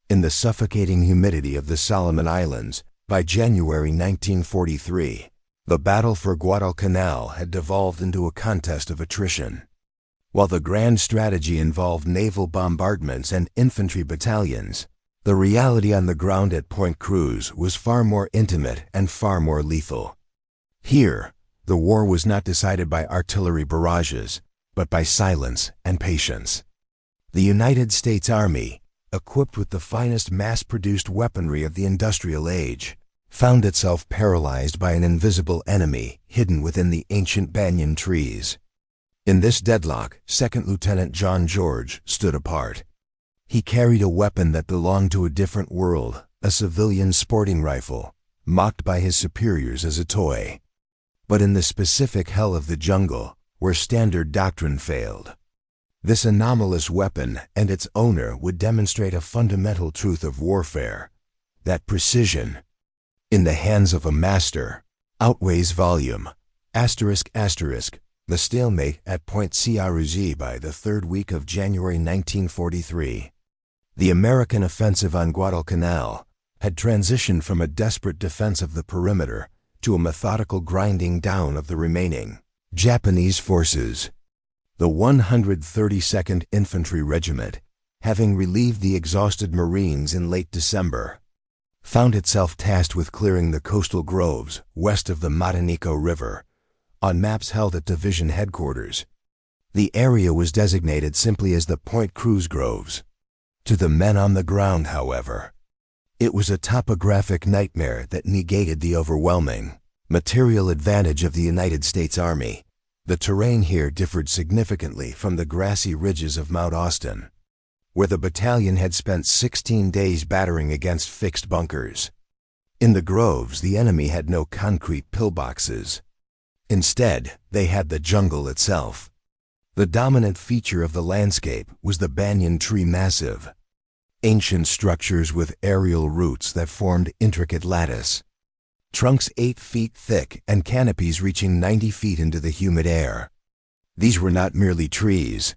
In the suffocating humidity of the Solomon Islands, by January 1943, the battle for Guadalcanal had devolved into a contest of attrition. While the grand strategy involved naval bombardments and infantry battalions, the reality on the ground at Point Cruz was far more intimate and far more lethal. Here, the war was not decided by artillery barrages, but by silence and patience. The United States Army, equipped with the finest mass-produced weaponry of the industrial age, found itself paralyzed by an invisible enemy hidden within the ancient banyan trees. In this deadlock, 2nd Lieutenant John George stood apart. He carried a weapon that belonged to a different world, a civilian sporting rifle, mocked by his superiors as a toy. But in the specific hell of the jungle, where standard doctrine failed, this anomalous weapon and its owner would demonstrate a fundamental truth of warfare, that precision, in the hands of a master, outweighs volume. The stalemate at Point Cruz by the third week of January 1943. The American offensive on Guadalcanal had transitioned from a desperate defense of the perimeter to a methodical grinding down of the remaining Japanese forces. The 132nd Infantry Regiment, having relieved the exhausted Marines in late December, found itself tasked with clearing the coastal groves west of the Matanico River. On maps held at division headquarters, the area was designated simply as the Point Cruz Groves. To the men on the ground, however, it was a topographic nightmare that negated the overwhelming material advantage of the United States Army. The terrain here differed significantly from the grassy ridges of Mount Austin, where the battalion had spent 16 days battering against fixed bunkers. In the groves, the enemy had no concrete pillboxes. Instead, they had the jungle itself. The dominant feature of the landscape was the banyan tree massive, ancient structures with aerial roots that formed intricate lattice, trunks 8 feet thick and canopies reaching 90 feet into the humid air. These were not merely trees.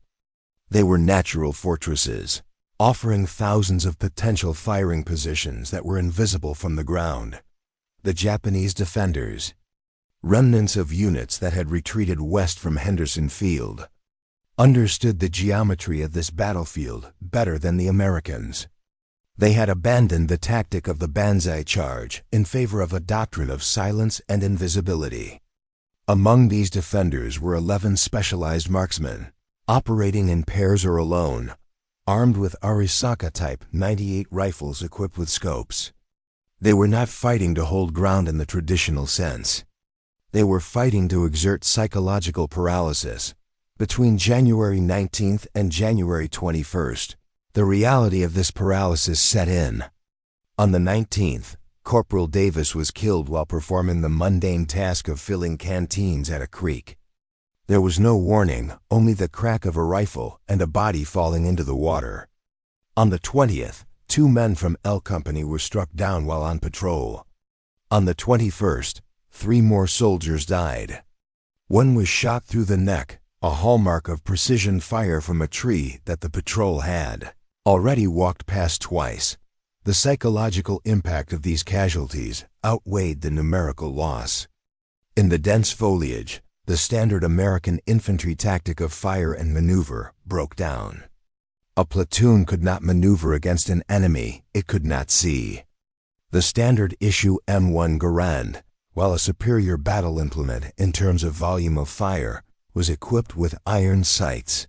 They were natural fortresses, offering thousands of potential firing positions that were invisible from the ground. The Japanese defenders, remnants of units that had retreated west from Henderson Field, understood the geometry of this battlefield better than the Americans. They had abandoned the tactic of the banzai charge in favor of a doctrine of silence and invisibility. Among these defenders were 11 specialized marksmen, operating in pairs or alone, armed with Arisaka-type .98 rifles equipped with scopes. They were not fighting to hold ground in the traditional sense. They were fighting to exert psychological paralysis. Between January 19th and January 21st, the reality of this paralysis set in. On the 19th, Corporal Davis was killed while performing the mundane task of filling canteens at a creek. There was no warning, only the crack of a rifle and a body falling into the water. On the 20th, 2 men from L Company were struck down while on patrol. On the 21st, 3 more soldiers died. One was shot through the neck, a hallmark of precision fire from a tree that the patrol had already walked past twice. The psychological impact of these casualties outweighed the numerical loss. In the dense foliage, the standard American infantry tactic of fire and maneuver broke down. A platoon could not maneuver against an enemy it could not see. The standard issue M1 Garand, while a superior battle implement in terms of volume of fire, was equipped with iron sights.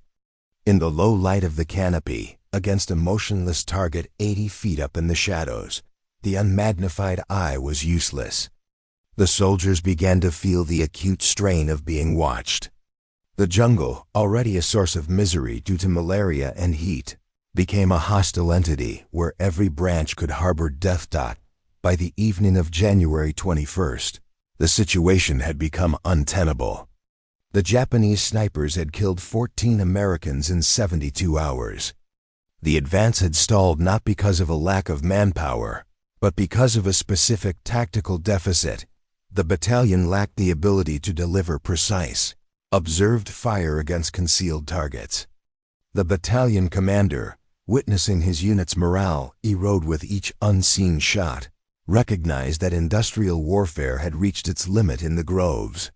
In the low light of the canopy, against a motionless target 80 feet up in the shadows, the unmagnified eye was useless. The soldiers began to feel the acute strain of being watched. The jungle, already a source of misery due to malaria and heat, became a hostile entity where every branch could harbor death. By the evening of January 21st, the situation had become untenable. The Japanese snipers had killed 14 Americans in 72 hours. The advance had stalled not because of a lack of manpower, but because of a specific tactical deficit. The battalion lacked the ability to deliver precise, observed fire against concealed targets. The battalion commander, witnessing his unit's morale erode with each unseen shot, recognized that industrial warfare had reached its limit in the groves.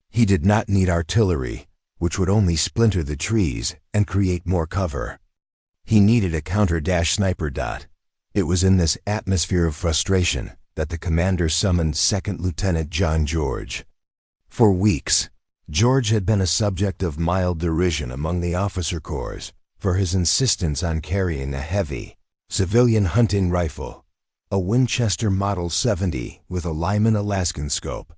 He did not need artillery, which would only splinter the trees and create more cover. He needed a counter-sniper. It was in this atmosphere of frustration that the commander summoned 2nd Lieutenant John George. For weeks, George had been a subject of mild derision among the officer corps for his insistence on carrying a heavy, civilian hunting rifle, a Winchester Model 70 with a Lyman Alaskan scope.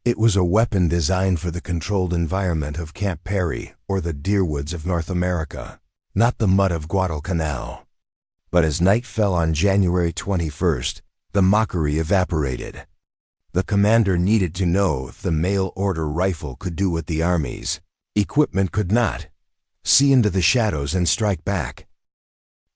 It was a weapon designed for the controlled environment of Camp Perry or the deerwoods of North America, not the mud of Guadalcanal. But as night fell on January 21st, the mockery evaporated. The commander needed to know if the mail-order rifle could do what the Army's equipment could not: see into the shadows and strike back.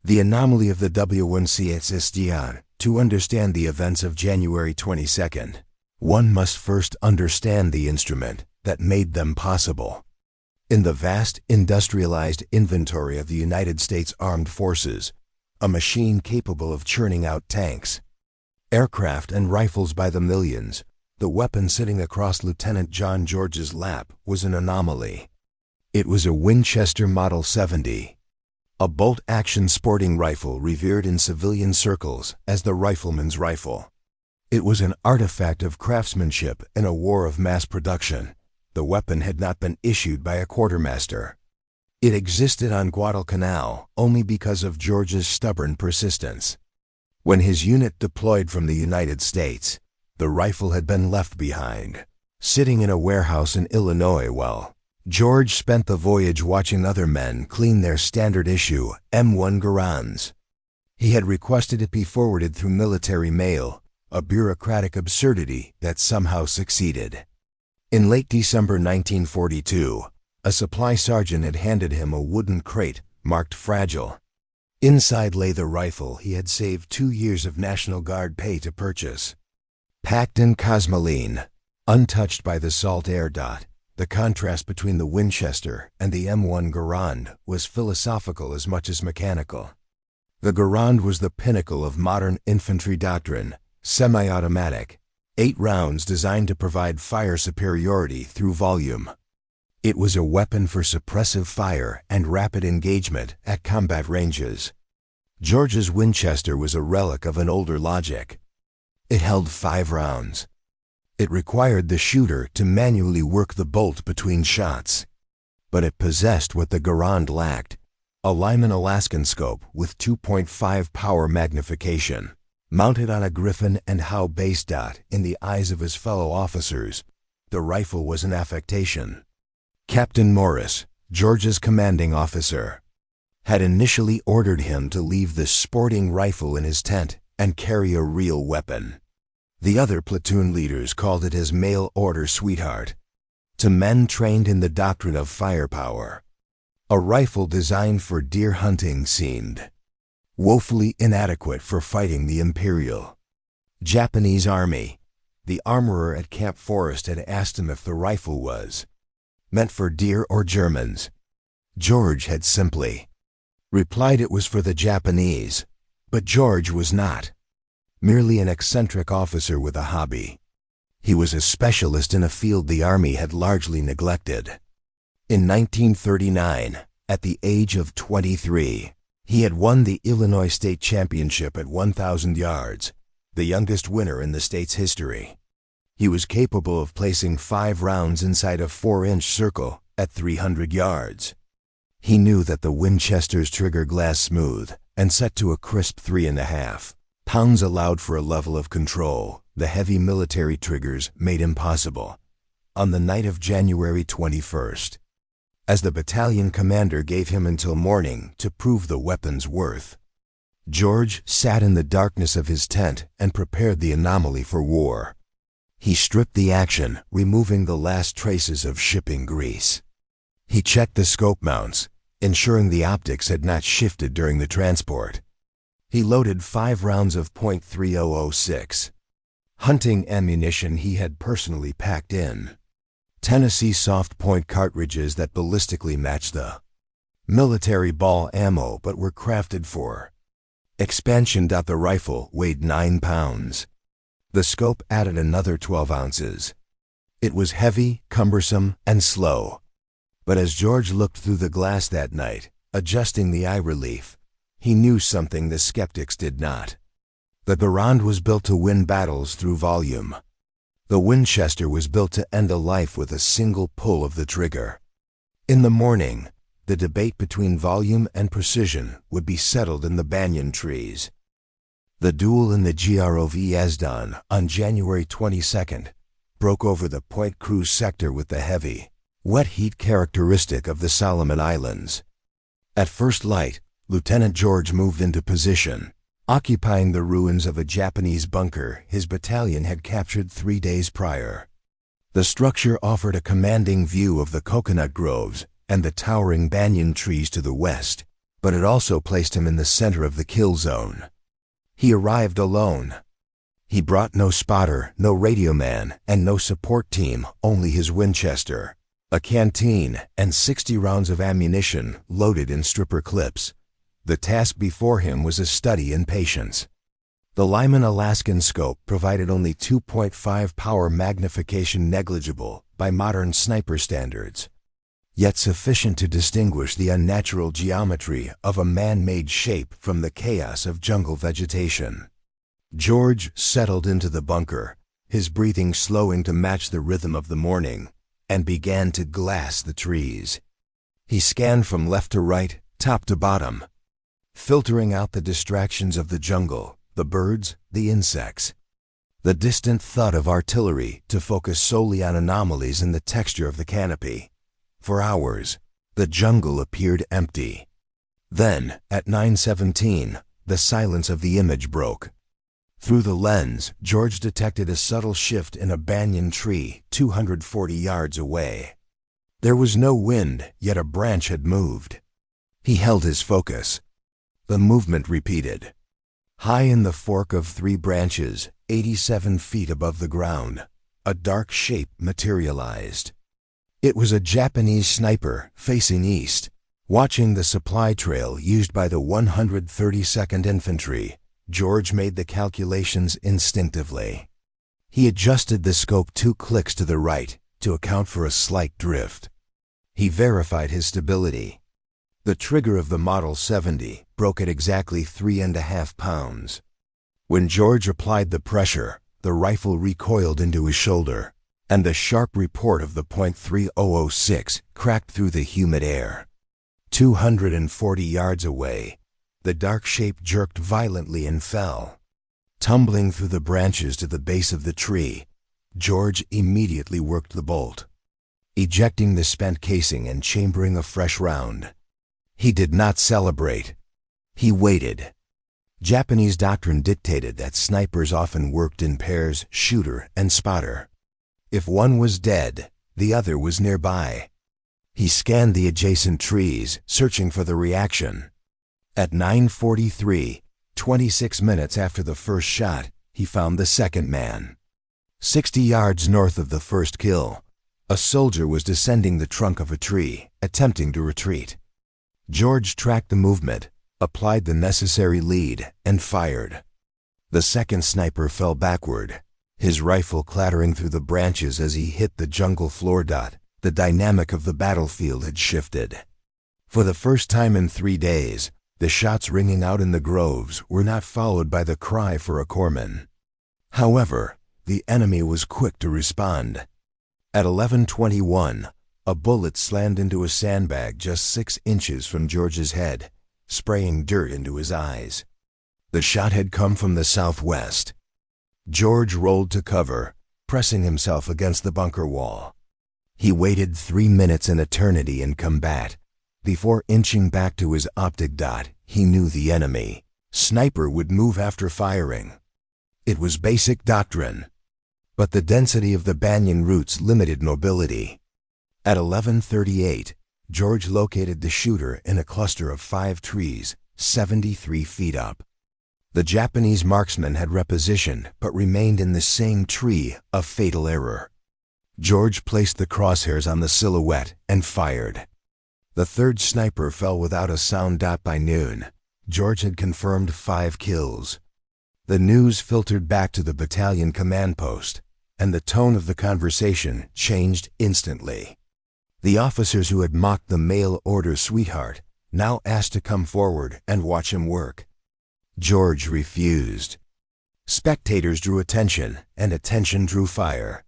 The anomaly of the WWII. To understand the events of January 22nd, one must first understand the instrument that made them possible. In the vast industrialized inventory of the United States Armed Forces, a machine capable of churning out tanks, aircraft, and rifles by the millions, the weapon sitting across Lieutenant John George's lap was an anomaly. It was a Winchester Model 70, a bolt-action sporting rifle revered in civilian circles as the rifleman's rifle. It was an artifact of craftsmanship in a war of mass production. The weapon had not been issued by a quartermaster. It existed on Guadalcanal only because of George's stubborn persistence. When his unit deployed from the United States, the rifle had been left behind, sitting in a warehouse in Illinois while George spent the voyage watching other men clean their standard-issue M1 Garands. He had requested it be forwarded through military mail, a bureaucratic absurdity that somehow succeeded. In late December 1942, a supply sergeant had handed him a wooden crate marked fragile. Inside lay the rifle he had saved 2 years of National Guard pay to purchase. Packed in cosmoline, untouched by the salt air. The contrast between the Winchester and the M1 Garand was philosophical as much as mechanical. The Garand was the pinnacle of modern infantry doctrine, semi-automatic, 8 rounds designed to provide fire superiority through volume. It was a weapon for suppressive fire and rapid engagement at combat ranges. George's Winchester was a relic of an older logic. It held 5 rounds. It required the shooter to manually work the bolt between shots. But it possessed what the Garand lacked: a Lyman Alaskan scope with 2.5 power magnification. Mounted on a Griffin and Howe base. In the eyes of his fellow officers, the rifle was an affectation. Captain Morris, George's commanding officer, had initially ordered him to leave the sporting rifle in his tent and carry a real weapon. The other platoon leaders called it his mail-order sweetheart. To men trained in the doctrine of firepower, a rifle designed for deer hunting seemed woefully inadequate for fighting the Imperial Japanese Army. The armorer at Camp Forest had asked him if the rifle was meant for deer or Germans. George had simply replied it was for the Japanese, but George was not merely an eccentric officer with a hobby. He was a specialist in a field the Army had largely neglected. In 1939, at the age of 23, he had won the Illinois State Championship at 1,000 yards, the youngest winner in the state's history. He was capable of placing 5 rounds inside a 4-inch circle at 300 yards. He knew that the Winchester's trigger glass smooth and set to a crisp 3.5 pounds allowed for a level of control the heavy military triggers made impossible. On the night of January 21st, as the battalion commander gave him until morning to prove the weapon's worth, George sat in the darkness of his tent and prepared the anomaly for war. He stripped the action, removing the last traces of shipping grease. He checked the scope mounts, ensuring the optics had not shifted during the transport. He loaded 5 rounds of .3006 hunting ammunition he had personally packed in Tennessee soft point cartridges that ballistically matched the military ball ammo but were crafted for expansion. The rifle weighed 9 pounds. The scope added another 12 ounces. It was heavy, cumbersome, and slow. But as George looked through the glass that night, adjusting the eye relief, he knew something the skeptics did not. The Garand was built to win battles through volume. The Winchester was built to end a life with a single pull of the trigger. In the morning, the debate between volume and precision would be settled in the banyan trees. The duel in the Guadalcanal on January 22nd broke over the Point Cruz sector with the heavy, wet heat characteristic of the Solomon Islands. At first light, Lieutenant George moved into position, occupying the ruins of a Japanese bunker his battalion had captured 3 days prior. The structure offered a commanding view of the coconut groves and the towering banyan trees to the west, but it also placed him in the center of the kill zone. He arrived alone. He brought no spotter, no radio man, and no support team, only his Winchester, a canteen, and 60 rounds of ammunition loaded in stripper clips. The task before him was a study in patience. The Lyman Alaskan scope provided only 2.5 power magnification, negligible by modern sniper standards, yet sufficient to distinguish the unnatural geometry of a man-made shape from the chaos of jungle vegetation. George settled into the bunker, his breathing slowing to match the rhythm of the morning, and began to glass the trees. He scanned from left to right, top to bottom, filtering out the distractions of the jungle, the birds, the insects, the distant thud of artillery, to focus solely on anomalies in the texture of the canopy. For hours, the jungle appeared empty. Then, at 9:17, the silence of the image broke. Through the lens, George detected a subtle shift in a banyan tree 240 yards away. There was no wind, yet a branch had moved. He held his focus. The movement repeated. High in the fork of 3 branches, 87 feet above the ground, a dark shape materialized. It was a Japanese sniper facing east, watching the supply trail used by the 132nd Infantry. George made the calculations instinctively. He adjusted the scope 2 clicks to the right to account for a slight drift. He verified his stability. The trigger of the Model 70 broke at exactly 3.5 pounds. When George applied the pressure, the rifle recoiled into his shoulder, and the sharp report of the .3006 cracked through the humid air. 240 yards away, the dark shape jerked violently and fell. Tumbling through the branches to the base of the tree, George immediately worked the bolt, ejecting the spent casing and chambering a fresh round. He did not celebrate. He waited. Japanese doctrine dictated that snipers often worked in pairs, shooter and spotter. If one was dead, the other was nearby. He scanned the adjacent trees, searching for the reaction. At 9:43, 26 minutes after the first shot, he found the second man. 60 yards north of the first kill, a soldier was descending the trunk of a tree, attempting to retreat. George tracked the movement, applied the necessary lead, and fired. The second sniper fell backward, his rifle clattering through the branches as he hit the jungle floor. The dynamic of the battlefield had shifted. For the first time in 3 days, the shots ringing out in the groves were not followed by the cry for a corpsman. However, the enemy was quick to respond. At 11:21, a bullet slammed into a sandbag just 6 inches from George's head, spraying dirt into his eyes. The shot had come from the southwest. George rolled to cover, pressing himself against the bunker wall. He waited 3 minutes, an eternity in combat. Before inching back to his optic dot, he knew the enemy sniper would move after firing. It was basic doctrine. But the density of the banyan roots limited mobility. At 11:38, George located the shooter in a cluster of 5 trees, 73 feet up. The Japanese marksman had repositioned but remained in the same tree, a fatal error. George placed the crosshairs on the silhouette and fired. The third sniper fell without a sound. By noon, George had confirmed 5 kills. The news filtered back to the battalion command post, and the tone of the conversation changed instantly. The officers who had mocked the mail-order sweetheart now asked to come forward and watch him work. George refused. Spectators drew attention, and attention drew fire.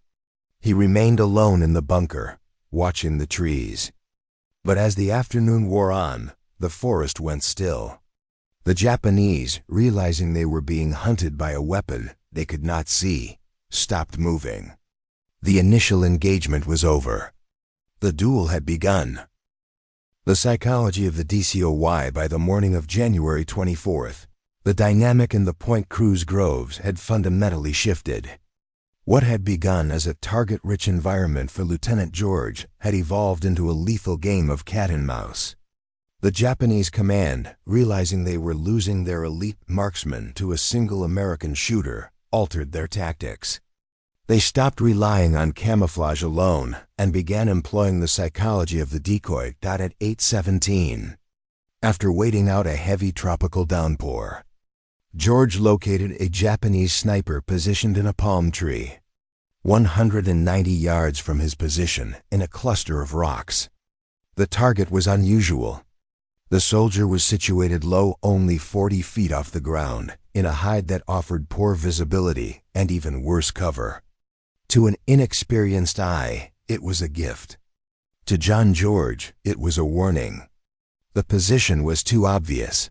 He remained alone in the bunker, watching the trees. But as the afternoon wore on, the forest went still. The Japanese, realizing they were being hunted by a weapon they could not see, stopped moving. The initial engagement was over. The duel had begun. The psychology of the WWII. By the morning of January 24th, the dynamic in the Point Cruz groves had fundamentally shifted. What had begun as a target-rich environment for Lieutenant George had evolved into a lethal game of cat and mouse. The Japanese command, realizing they were losing their elite marksman to a single American shooter, altered their tactics. They stopped relying on camouflage alone and began employing the psychology of the decoy. At 8:17, after waiting out a heavy tropical downpour, George located a Japanese sniper positioned in a palm tree, 190 yards from his position in a cluster of rocks. The target was unusual. The soldier was situated low, only 40 feet off the ground, in a hide that offered poor visibility and even worse cover. To an inexperienced eye, it was a gift. To John George, it was a warning. The position was too obvious.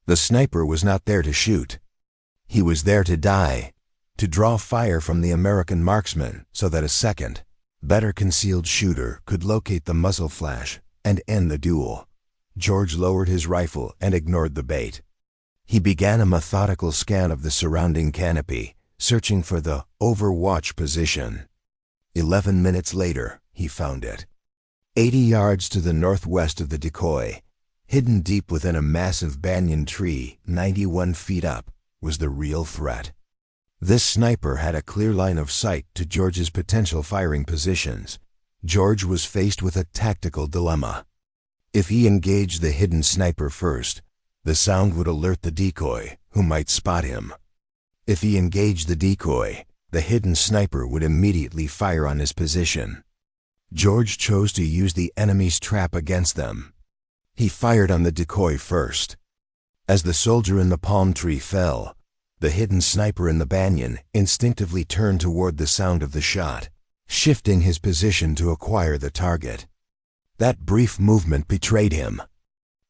The sniper was not there to shoot. He was there to die, to draw fire from the American marksman so that a second, better concealed shooter could locate the muzzle flash and end the duel. George lowered his rifle and ignored the bait. He began a methodical scan of the surrounding canopy, searching for the overwatch position. 11 minutes later, he found it. 80 yards to the northwest of the decoy, hidden deep within a massive banyan tree 91 feet up, was the real threat. This sniper had a clear line of sight to George's potential firing positions. George was faced with a tactical dilemma. If he engaged the hidden sniper first, the sound would alert the decoy, who might spot him. If he engaged the decoy, the hidden sniper would immediately fire on his position. George chose to use the enemy's trap against them. He fired on the decoy first. As the soldier in the palm tree fell, the hidden sniper in the banyan instinctively turned toward the sound of the shot, shifting his position to acquire the target. That brief movement betrayed him.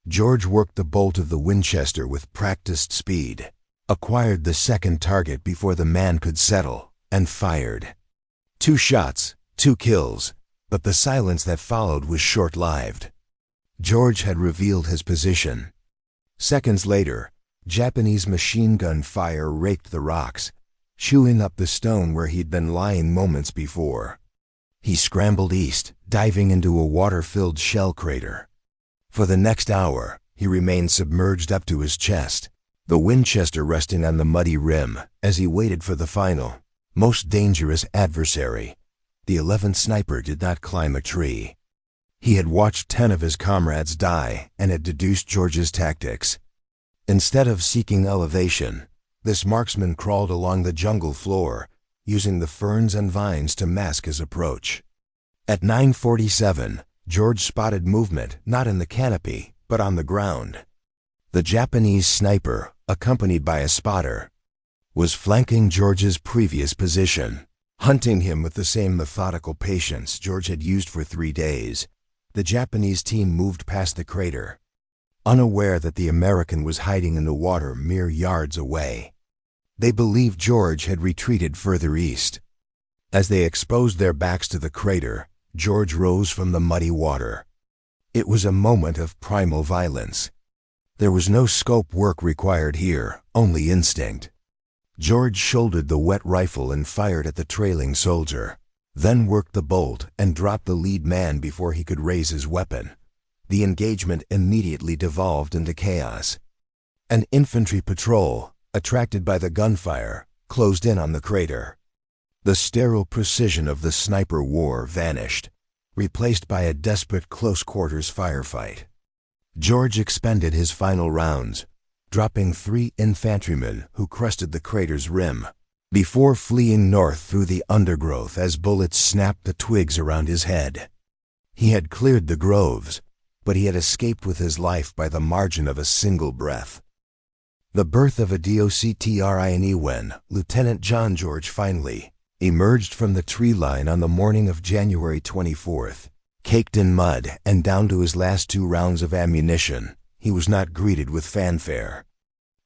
George worked the bolt of the Winchester with practiced speed, acquired the second target before the man could settle, and fired. 2 shots, 2 kills, but the silence that followed was short-lived. George had revealed his position. Seconds later, Japanese machine gun fire raked the rocks, chewing up the stone where he'd been lying moments before. He scrambled east, diving into a water-filled shell crater. For the next hour, he remained submerged up to his chest, the Winchester resting on the muddy rim as he waited for the final, most dangerous adversary. The 11th sniper did not climb a tree. He had watched 10 of his comrades die and had deduced George's tactics. Instead of seeking elevation, this marksman crawled along the jungle floor, using the ferns and vines to mask his approach. At 9:47, George spotted movement not in the canopy, but on the ground. The Japanese sniper, accompanied by a spotter, was flanking George's previous position, hunting him with the same methodical patience George had used for 3 days. The Japanese team moved past the crater, unaware that the American was hiding in the water mere yards away. They believed George had retreated further east. As they exposed their backs to the crater, George rose from the muddy water. It was a moment of primal violence. There was no scope work required here, only instinct. George shouldered the wet rifle and fired at the trailing soldier, then worked the bolt and dropped the lead man before he could raise his weapon. The engagement immediately devolved into chaos. An infantry patrol, attracted by the gunfire, closed in on the crater. The sterile precision of the sniper war vanished. replaced by a desperate close-quarters firefight. George expended his final rounds, dropping 3 infantrymen who crested the crater's rim, before fleeing north through the undergrowth as bullets snapped the twigs around his head. He had cleared the groves, but he had escaped with his life by the margin of a single breath. The birth of a doctrine when Lieutenant John George finally emerged from the tree line on the morning of January 24th. Caked in mud and down to his last 2 rounds of ammunition, he was not greeted with fanfare.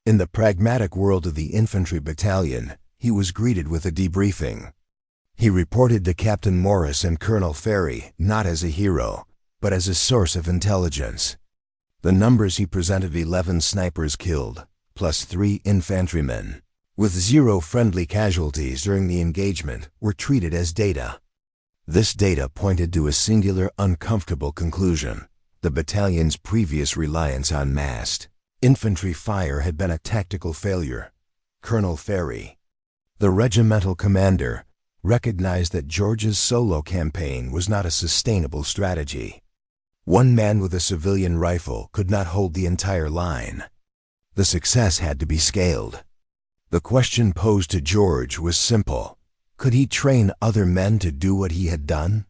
In the pragmatic world of the infantry battalion, he was greeted with a debriefing. He reported to Captain Morris and Colonel Ferry not as a hero, but as a source of intelligence. The numbers he presented: 11 snipers killed, plus 3 infantrymen, with 0 friendly casualties during the engagement, were treated as data. This data pointed to a singular, uncomfortable conclusion: the battalion's previous reliance on massed infantry fire had been a tactical failure. Colonel Ferry, the regimental commander, recognized that George's solo campaign was not a sustainable strategy. One man with a civilian rifle could not hold the entire line. The success had to be scaled. The question posed to George was simple: could he train other men to do what he had done?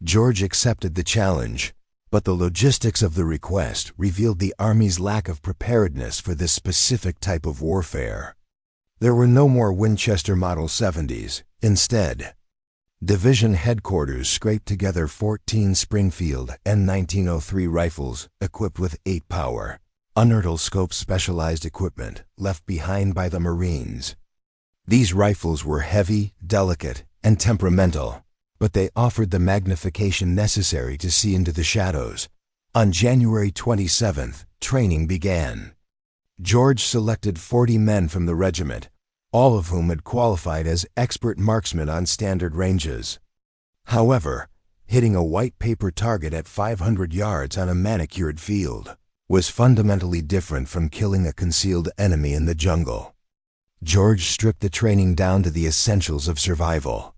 George accepted the challenge, but the logistics of the request revealed the Army's lack of preparedness for this specific type of warfare. There were no more Winchester Model 70s. Instead, Division Headquarters scraped together 14 Springfield N1903 rifles equipped with 8-power, unertl scope specialized equipment left behind by the Marines. These rifles were heavy, delicate, and temperamental, but they offered the magnification necessary to see into the shadows. On January 27th, training began. George selected 40 men from the regiment, all of whom had qualified as expert marksmen on standard ranges. However, hitting a white paper target at 500 yards on a manicured field was fundamentally different from killing a concealed enemy in the jungle. George stripped the training down to the essentials of survival.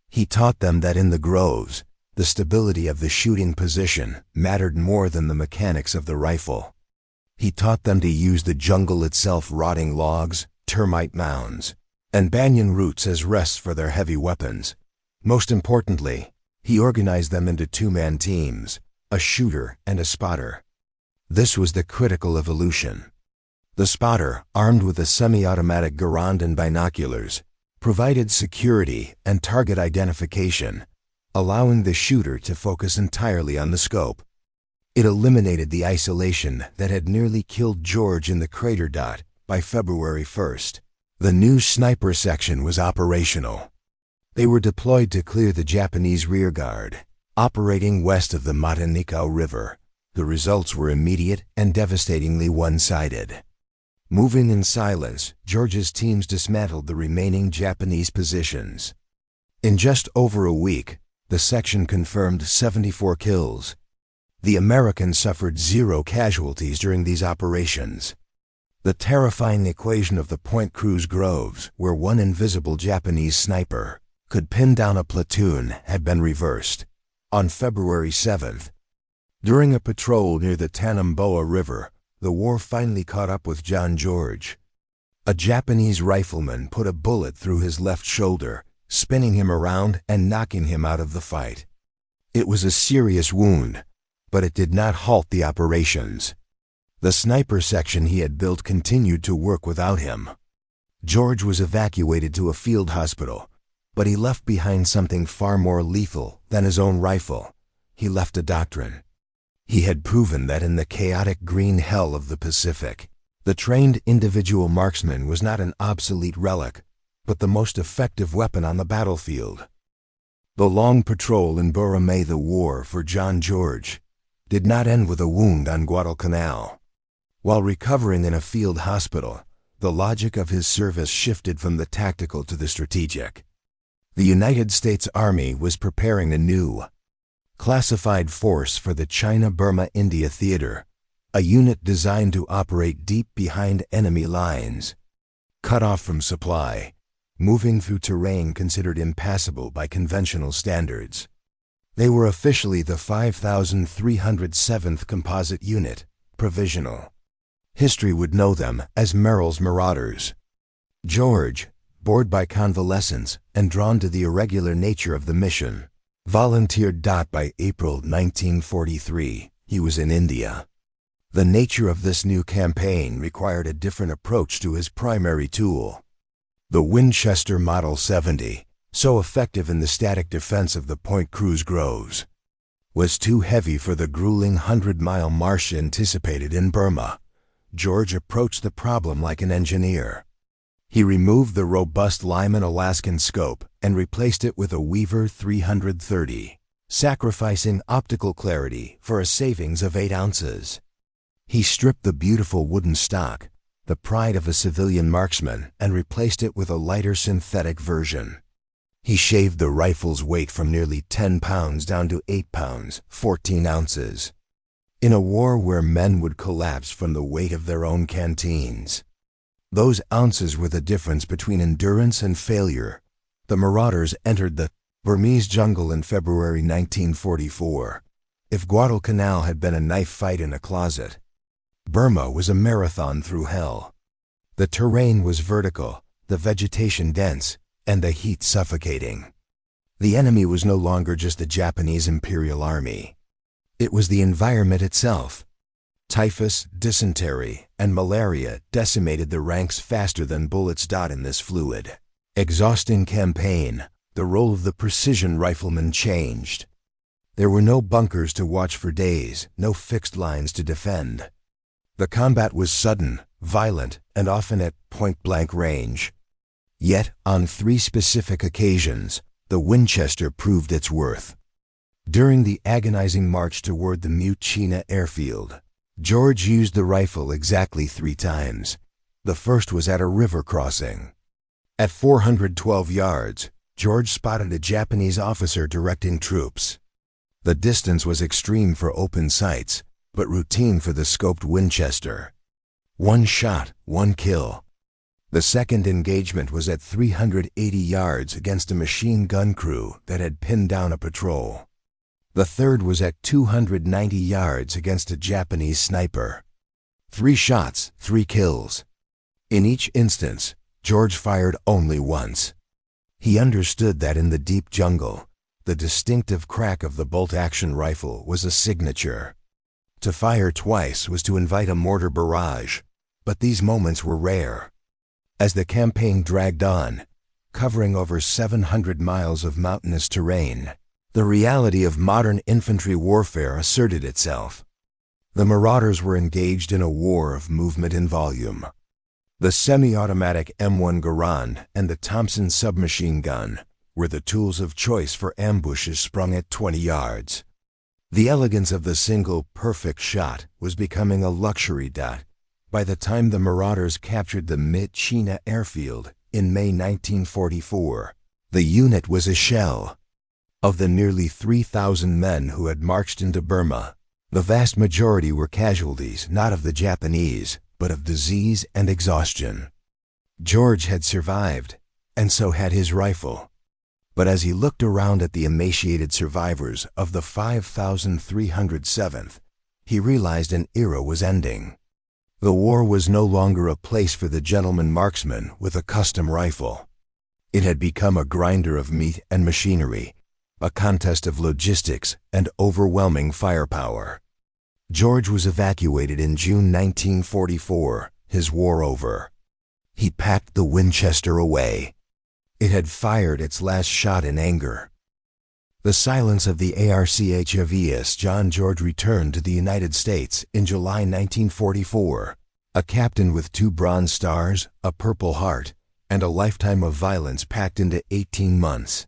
He taught them that in the groves, the stability of the shooting position mattered more than the mechanics of the rifle. He taught them to use the jungle itself, rotting logs, termite mounds, and banyan roots as rests for their heavy weapons. Most importantly, he organized them into 2-man teams, a shooter and a spotter. This was the critical evolution. The spotter, armed with a semi-automatic Garand and binoculars, provided security and target identification, allowing the shooter to focus entirely on the scope. It eliminated the isolation that had nearly killed George in the crater. By February 1st, the new sniper section was operational. They were deployed to clear the Japanese rearguard, operating west of the Guadalcanal River. The results were immediate and devastatingly one-sided. Moving in silence, George's teams dismantled the remaining Japanese positions. In just over a week, the section confirmed 74 kills. The Americans suffered 0 casualties during these operations. The terrifying equation of the Point Cruz groves, where one invisible Japanese sniper could pin down a platoon, had been reversed. On February 7th, during a patrol near the Tanamboa River, the war finally caught up with John George. A Japanese rifleman put a bullet through his left shoulder, spinning him around and knocking him out of the fight. It was a serious wound, but it did not halt the operations. The sniper section he had built continued to work without him. George was evacuated to a field hospital, but he left behind something far more lethal than his own rifle. He left a doctrine. He had proven that in the chaotic green hell of the Pacific, the trained individual marksman was not an obsolete relic, but the most effective weapon on the battlefield. The long patrol in Burma, the war for John George, did not end with a wound on Guadalcanal. While recovering in a field hospital, the logic of his service shifted from the tactical to the strategic. The United States Army was preparing a new, classified force for the China-Burma-India theater, a unit designed to operate deep behind enemy lines, cut off from supply, moving through terrain considered impassable by conventional standards. They were officially the 5,307th Composite Unit, provisional. History would know them as Merrill's Marauders. George, bored by convalescence and drawn to the irregular nature of the mission, volunteered. By April 1943, he was in India. The nature of this new campaign required a different approach to his primary tool. The Winchester Model 70, so effective in the static defense of the Point Cruz groves, was too heavy for the grueling 100-mile march anticipated in Burma. George approached the problem like an engineer. He removed the robust Lyman Alaskan scope and replaced it with a Weaver 330, sacrificing optical clarity for a savings of 8 ounces. He stripped the beautiful wooden stock, the pride of a civilian marksman, and replaced it with a lighter synthetic version. He shaved the rifle's weight from nearly 10 pounds down to 8 pounds, 14 ounces. In a war where men would collapse from the weight of their own canteens, those ounces were the difference between endurance and failure. The Marauders entered the Burmese jungle in February 1944. If Guadalcanal had been a knife fight in a closet, Burma was a marathon through hell. The terrain was vertical, the vegetation dense, and the heat suffocating. The enemy was no longer just the Japanese Imperial Army. It was the environment itself. Typhus, dysentery, and malaria decimated the ranks faster than bullets. In this fluid, exhausting campaign, the role of the precision rifleman changed. There were no bunkers to watch for days, no fixed lines to defend. The combat was sudden, violent, and often at point-blank range. Yet, on 3 specific occasions, the Winchester proved its worth. During the agonizing march toward the Muchina airfield, George used the rifle exactly 3 times. The first was at a river crossing. At 412 yards, George spotted a Japanese officer directing troops. The distance was extreme for open sights, but routine for the scoped Winchester. 1 shot, 1 kill. The second engagement was at 380 yards against a machine gun crew that had pinned down a patrol. The third was at 290 yards against a Japanese sniper. 3 shots, 3 kills. In each instance, George fired only once. He understood that in the deep jungle, the distinctive crack of the bolt-action rifle was a signature. To fire twice was to invite a mortar barrage, but these moments were rare. As the campaign dragged on, covering over 700 miles of mountainous terrain, the reality of modern infantry warfare asserted itself. The Marauders were engaged in a war of movement and volume. The semi-automatic M1 Garand and the Thompson submachine gun were the tools of choice for ambushes sprung at 20 yards. The elegance of the single perfect shot was becoming a luxury. By the time the Marauders captured the Muchina airfield in May 1944, the unit was a shell. Of the nearly 3,000 men who had marched into Burma, the vast majority were casualties not of the Japanese, but of disease and exhaustion. George had survived, and so had his rifle. But as he looked around at the emaciated survivors of the 5,307th, he realized an era was ending. The war was no longer a place for the gentleman marksman with a custom rifle. It had become a grinder of meat and machinery, a contest of logistics and overwhelming firepower. George was evacuated in June 1944, his war over. He packed the Winchester away. It had fired its last shot in anger. The silence of the ARCHVS John George returned to the United States in July 1944, a captain with 2 Bronze Stars, a Purple Heart, and a lifetime of violence packed into 18 months.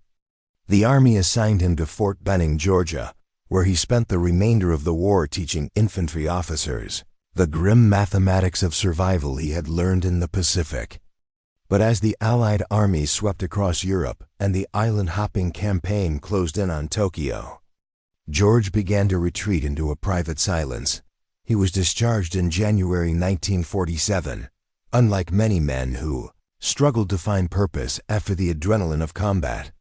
The Army assigned him to Fort Benning, Georgia, where he spent the remainder of the war teaching infantry officers the grim mathematics of survival he had learned in the Pacific. But as the Allied armies swept across Europe and the island-hopping campaign closed in on Tokyo, George began to retreat into a private silence. He was discharged in January 1947, unlike many men who struggled to find purpose after the adrenaline of combat.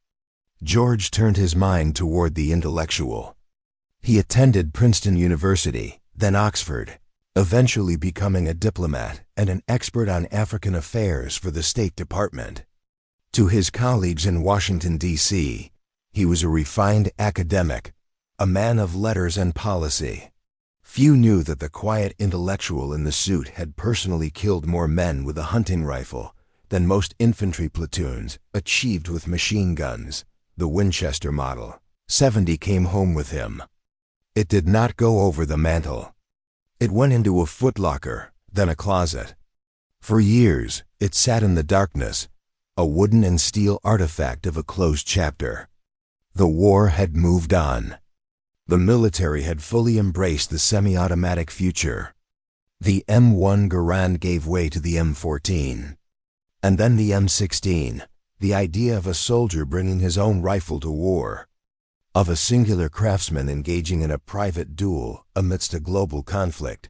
George turned his mind toward the intellectual. He attended Princeton University, then Oxford, eventually becoming a diplomat and an expert on African affairs for the State Department. To his colleagues in Washington, D.C., he was a refined academic, a man of letters and policy. Few knew that the quiet intellectual in the suit had personally killed more men with a hunting rifle than most infantry platoons achieved with machine guns. The Winchester Model 70 came home with him. It did not go over the mantel. It went into a footlocker, then a closet. For years, it sat in the darkness, a wooden and steel artifact of a closed chapter. The war had moved on. The military had fully embraced the semi-automatic future. The M1 Garand gave way to the M14. And then the M16, the idea of a soldier bringing his own rifle to war, of a singular craftsman engaging in a private duel amidst a global conflict,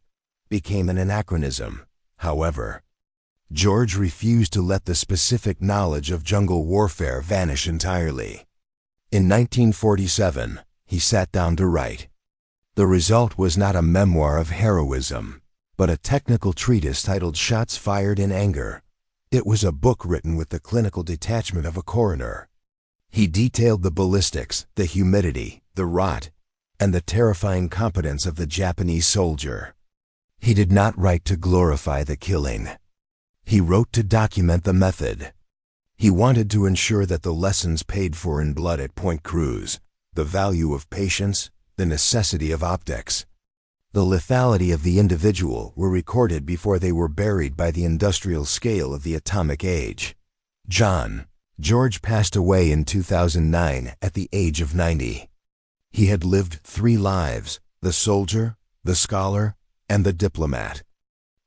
became an anachronism. However, George refused to let the specific knowledge of jungle warfare vanish entirely. In 1947, he sat down to write. The result was not a memoir of heroism, but a technical treatise titled Shots Fired in Anger. It was a book written with the clinical detachment of a coroner. He detailed the ballistics, the humidity, the rot, and the terrifying competence of the Japanese soldier. He did not write to glorify the killing. He wrote to document the method. He wanted to ensure that the lessons paid for in blood at Point Cruz, the value of patience, the necessity of optics, the lethality of the individual were recorded before they were buried by the industrial scale of the atomic age. George passed away in 2009 at the age of 90. He had lived 3 lives: the soldier, the scholar, and the diplomat.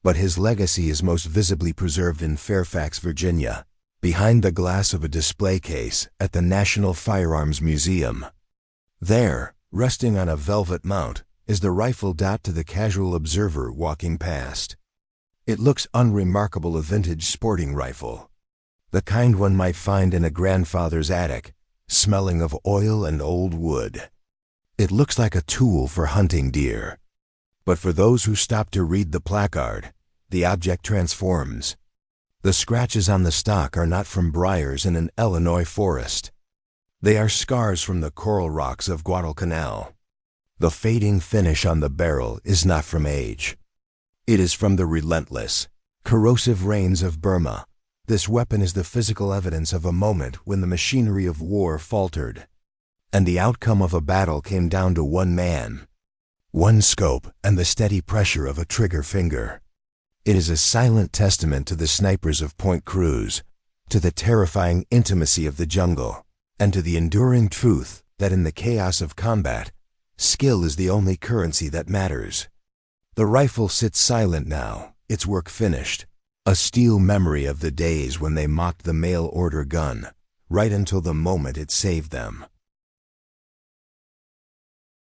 But his legacy is most visibly preserved in Fairfax, Virginia, behind the glass of a display case at the National Firearms Museum. There, resting on a velvet mount, is the rifle to the casual observer walking past. It looks unremarkable, a vintage sporting rifle, the kind one might find in a grandfather's attic, smelling of oil and old wood. It looks like a tool for hunting deer. But for those who stop to read the placard, the object transforms. The scratches on the stock are not from briars in an Illinois forest. They are scars from the coral rocks of Guadalcanal. The fading finish on the barrel is not from age. It is from the relentless, corrosive rains of Burma. This weapon is the physical evidence of a moment when the machinery of war faltered, and the outcome of a battle came down to one man, one scope, and the steady pressure of a trigger finger. It is a silent testament to the snipers of Point Cruz, to the terrifying intimacy of the jungle, and to the enduring truth that in the chaos of combat, skill is the only currency that matters. The rifle sits silent now, its work finished, a steel memory of the days when they mocked the mail-order gun, right until the moment it saved them.